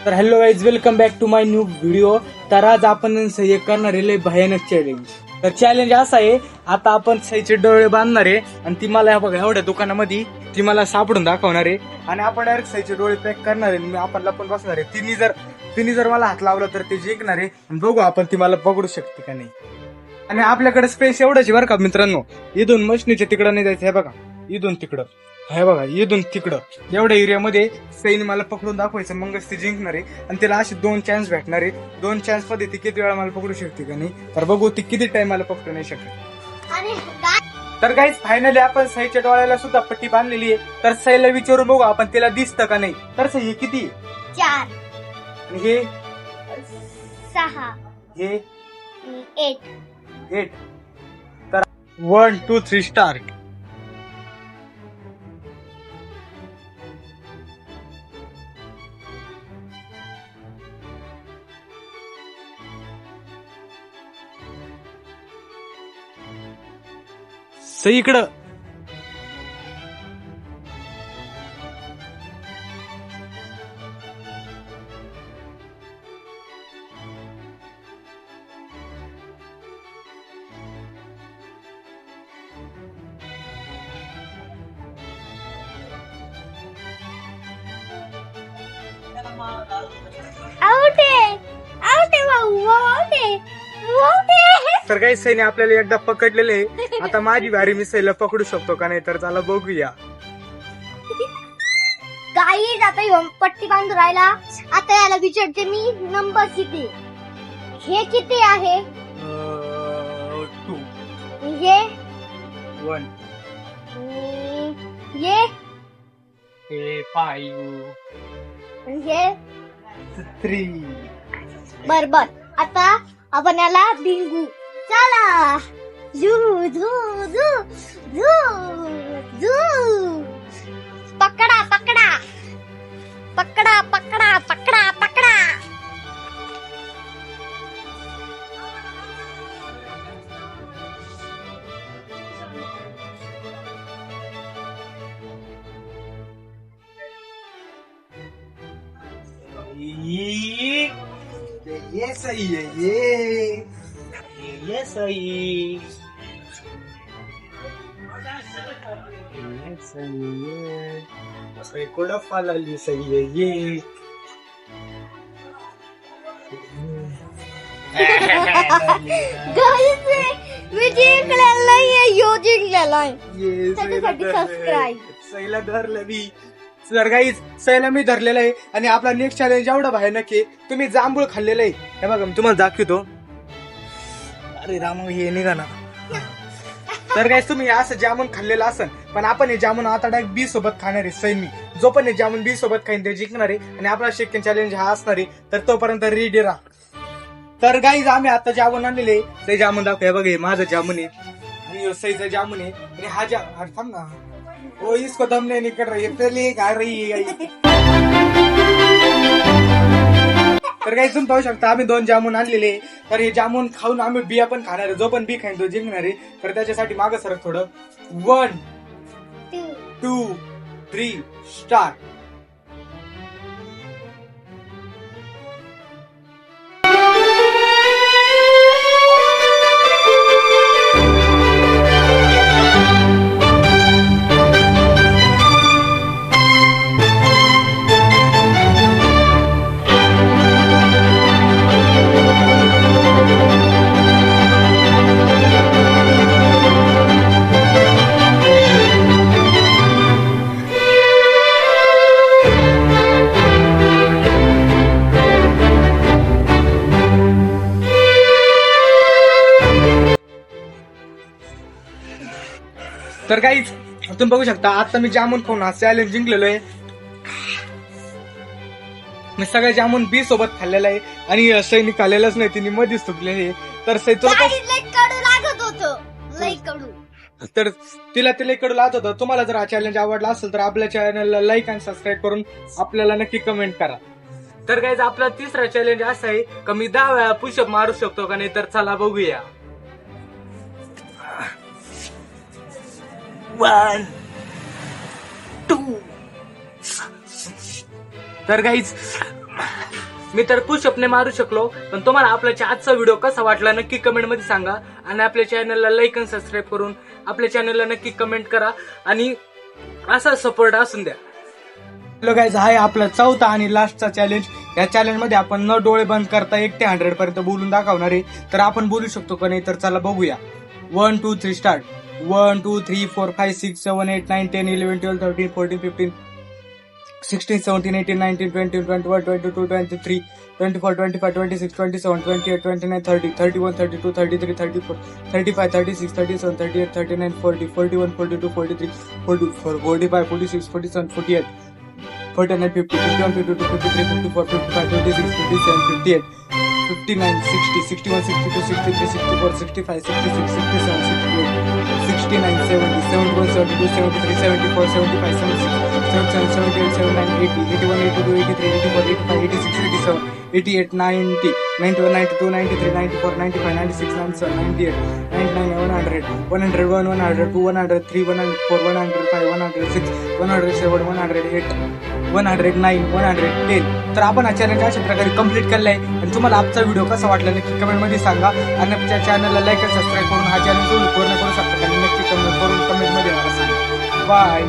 तर hello guys, welcome back to my new video. तर आज आपण सही करणार आहे लय भयानक चॅलेंज. तर चॅलेंज असा आहे, आता आपण सईचे डोळे बांधणार आहे आणि ती मला बघा एवढ्या दुकानामध्ये ती मला सापडून दाखवणार आहे आणि आपण डायरेक्ट सईचे डोळे पॅक करणार आहे. आपण लपून बसणार आहे. तिने जर मला हात लावला तर ते जिंकणार आहे आणि बघू आपण ती मला पकडू शकते का नाही. आणि आपल्याकडे स्पेस एवढंच आहे बरं का मित्रांनो, इथून मशनीच्या तिकडं नाही जायचं. हे बघा इथून तिकडं, हे बघा इथून तिकडं एवढ्या एरियामध्ये सईने मला पकडून दाखवायचं, मगच ती जिंकणार आहे. आणि तिला असे 2 चान्स भेटणार आहे. 2 चान्स मध्ये ती किती वेळा मला पकडू शकते का नाही, तर बघू ती किती टाइम मला पकडू नाही शकत. तर गाईज फायनली आपण सईच्या डोळ्याला सुद्धा पट्टी बांधलेली आहे. तर सईला विचारून बघू आपण तिला दिसतं का नाही. तर सई किती? 4 हे 6 हे 8 तर 1 2 3 स्टार्ट. सई इकडं. तर काही सईने आपल्याला एकदा पकडलेले आहे. आता माझी बारी, मी सईला पकडू शकतो का नाही, तर चला बघूया. गाईज आता ह्यो पट्टी बांधून राहिला. आता याला विचारते मी नंबर किती, हे किती आहे, 2 हे 1 हे 5 हे 3. बरोबर. आता आपण याला बिंगू. चला झू झू झू झू झू. पकडा पकडा पकडा पकडा पकडा पकडा. ये सही है, ये सही, ये सही है. सही कोड़ा फालाली सही है ये. गाईज मी जिंकलेला आहे, यो जिंकलेला आहे. ये त्याच्यासाठी सबस्क्राईब. सईला धरलं मी. तर गाईज सईला मी धरलेलं आहे आणि आपला नेक्स्ट चॅलेंज एवढा भयानक आहे. तुम्ही जांभूळ खाल्लेलं आहे, हे बघा मी तुम्हाला दाखवतो. अरे राम, हे निघा ना. तर गाईज तुम्ही असं जामून खाल्लेलं असन, पण आपण हे जामून आता डायरेक्ट बी सोबत खाणार आहे. सई मी जो पण हे जामून बी सोबत खाईन ते जिंकणार आहे आणि आपला सेकंड चॅलेंज हा असणार आहे. तर तोपर्यंत रेडी राहा. तर गाईज आम्ही आता जामून आणलेले, ते जामून दाखव. हे बघा हे माझं जामून आहे आणि सईचं जामून आहे आणि हा थांब ना. ओ इसको दम नहीं निकल रही है, पहले खा रही है. तर काही तुम्ही पाहू शकता आम्ही 2 जामून आणलेले. तर हे जामून खाऊन आम्ही बिया पण खाणार आहे. जो पण बी खाईन तो जिंकणार आहे. तर त्याच्यासाठी मागं सरक थोडं. 1 2 3 स्टार्ट. तर काहीच तुम्ही बघू शकता आता मी जामून खाऊन हा चॅलेंज जिंकलेलो आहे. मी सगळ्या जामून बी सोबत खाल्लेला आहे आणि सईने खाल्लेलंच नाही, तिने मध्येच चुकलेली आहे. तर सई तुला गाईज लई कडू लागत होतं, लई कडू. तर तिला ते लई कडू लागत होतं. तुम्हाला जर हा चॅलेंज आवडला असेल तर आपल्या चॅनलला लाईक आणि सबस्क्राईब करून आपल्याला नक्की कमेंट करा. तर गाईज आपला तिसरा चॅलेंज असा आहे का मी 10 वेळा पुशअप मारू शकतो का नाही, तर चला बघूया. 1 2. तर गाईज मी तर पुशअप नाही मारू शकलो, पण तुम्हाला आपला आजचा व्हिडिओ कसा वाटला नक्की कमेंट मध्ये सांगा आणि आपल्या चॅनलला लाईक आणि सबस्क्राईब करून आपल्या चॅनलला नक्की कमेंट करा आणि असा सपोर्ट असून द्या. हॅलो गाईज, हा आहे आपला चौथा आणि लास्टचा चॅलेंज. या चॅलेंज मध्ये आपण न डोळे बंद करता 1 ते 100 पर्यंत बोलून दाखवणार आहे. तर आपण बोलू शकतो का नाही, तर चला बघूया. 1 2 3 स्टार्ट. 1 2 3 4 5 6 7 8 9 10 11 12 13 14 15 16 17 18 19 20 21 22 23 24 25 26 27 28 29 30 31 32 33 34 35 36 37 38 39 40 41 42 43 44 45 46 47 48 49 50 51 52 53 54 55 56 57 58 59 60 61 62 63 64 65 66 67 68 69 70 71 72 73 74 75 76 77 78 79 80 81 82 83 84 85 86 87 88 90 91 92 93 94 95 96 97 98 99 100 101 102 103 104 105 106 107 108 109 110. तर आपण हा चॅलेंज अशा प्रकारे कम्प्लीट केला आहे. आणि तुम्हाला आजचा व्हिडिओ कसा वाटला नक्की कमेंट मध्ये सांगा आणि आमच्या चॅनलला लाईक आणि सबस्क्राईब करून हा चॅलेंज पूर्ण करू शकता. नक्की कमेंट मध्ये मला सांगा. बाय.